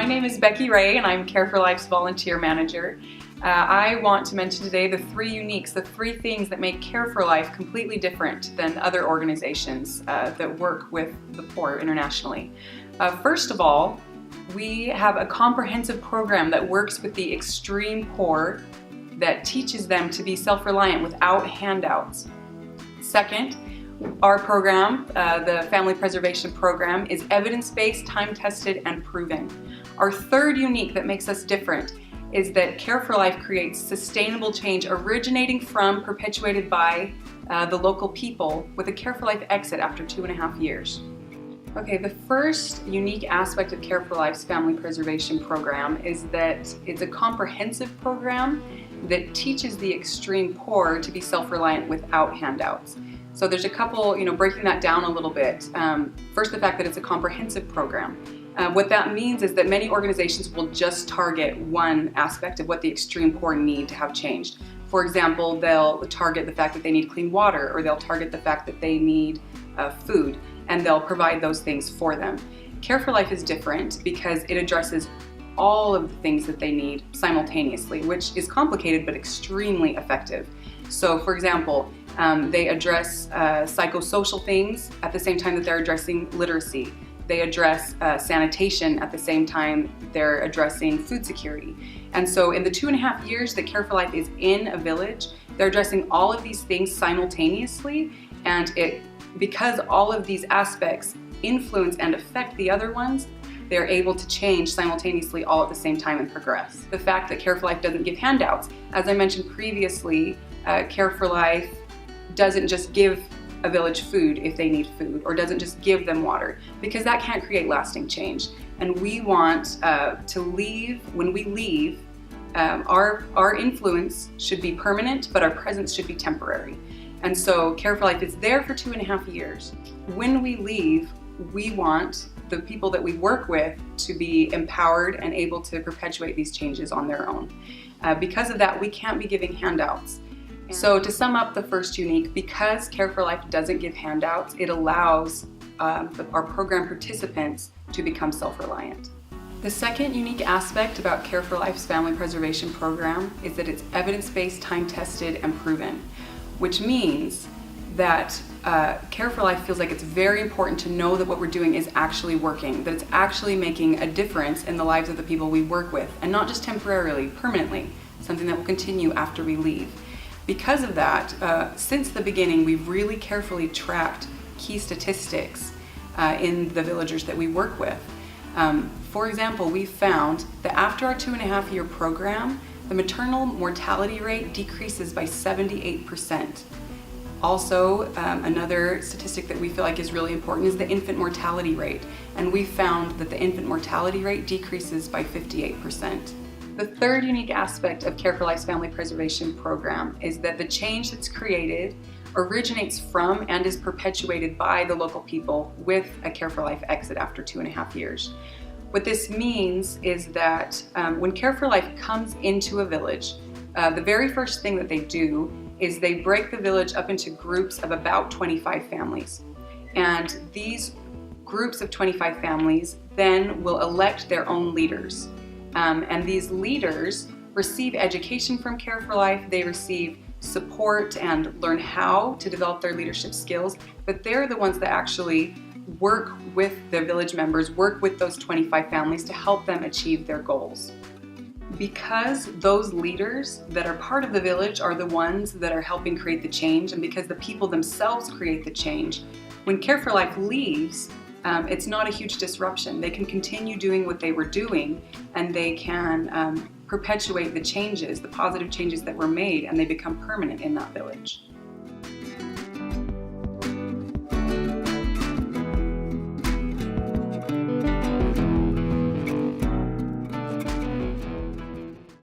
My name is Becky Ray and I'm Care for Life's volunteer manager. I want to mention today the three uniques, the three things that make Care for Life completely different than other organizations that work with the poor internationally. First of all, we have a comprehensive program that works with the extreme poor that teaches them to be self-reliant without handouts. Second, our program, the Family Preservation Program, is evidence-based, time-tested, and proven. Our third unique that makes us different is that Care for Life creates sustainable change originating from, perpetuated by the local people with a Care for Life exit after 2.5 years. Okay, the first unique aspect of Care for Life's Family Preservation Program is that it's a comprehensive program that teaches the extreme poor to be self-reliant without handouts. So there's a couple, breaking that down a little bit. First, the fact that it's a comprehensive program. What that means is that many organizations will just target one aspect of what the extreme poor need to have changed. For example, they'll target the fact that they need clean water, or they'll target the fact that they need food, and they'll provide those things for them. Care for Life is different because it addresses all of the things that they need simultaneously, which is complicated but extremely effective. So, for example, they address psychosocial things at the same time that they're addressing literacy. They address sanitation at the same time they're addressing food security. And so in the 2.5 years that Care for Life is in a village, they're addressing all of these things simultaneously, and because all of these aspects influence and affect the other ones, they're able to change simultaneously all at the same time and progress. The fact that Care for Life doesn't give handouts, as I mentioned previously, Care for Life doesn't just give a village food if they need food, or doesn't just give them water, because that can't create lasting change. And we want to leave, when we leave, our influence should be permanent, but our presence should be temporary. And so Care for Life is there for 2.5 years. When we leave, we want the people that we work with to be empowered and able to perpetuate these changes on their own. Because of that, we can't be giving handouts. So to sum up the first unique, because Care for Life doesn't give handouts, it allows our program participants to become self-reliant. The second unique aspect about Care for Life's Family Preservation Program is that it's evidence-based, time-tested, and proven, which means that Care for Life feels like it's very important to know that what we're doing is actually working, that it's actually making a difference in the lives of the people we work with, and not just temporarily, permanently, something that will continue after we leave. Because of that, since the beginning, we've really carefully tracked key statistics in the villagers that we work with. For example, we found that after our 2.5-year program, the maternal mortality rate decreases by 78%. Also, another statistic that we feel like is really important is the infant mortality rate. And we found that the infant mortality rate decreases by 58%. The third unique aspect of Care for Life's Family Preservation Program is that the change that's created originates from and is perpetuated by the local people with a Care for Life exit after 2.5 years. What this means is that when Care for Life comes into a village, the very first thing that they do is they break the village up into groups of about 25 families. And these groups of 25 families then will elect their own leaders. And these leaders receive education from Care for Life, they receive support and learn how to develop their leadership skills, but they're the ones that actually work with their village members, work with those 25 families to help them achieve their goals. Because those leaders that are part of the village are the ones that are helping create the change, and because the people themselves create the change, when Care for Life leaves, it's not a huge disruption. They can continue doing what they were doing, and they can perpetuate the changes, the positive changes that were made, and they become permanent in that village.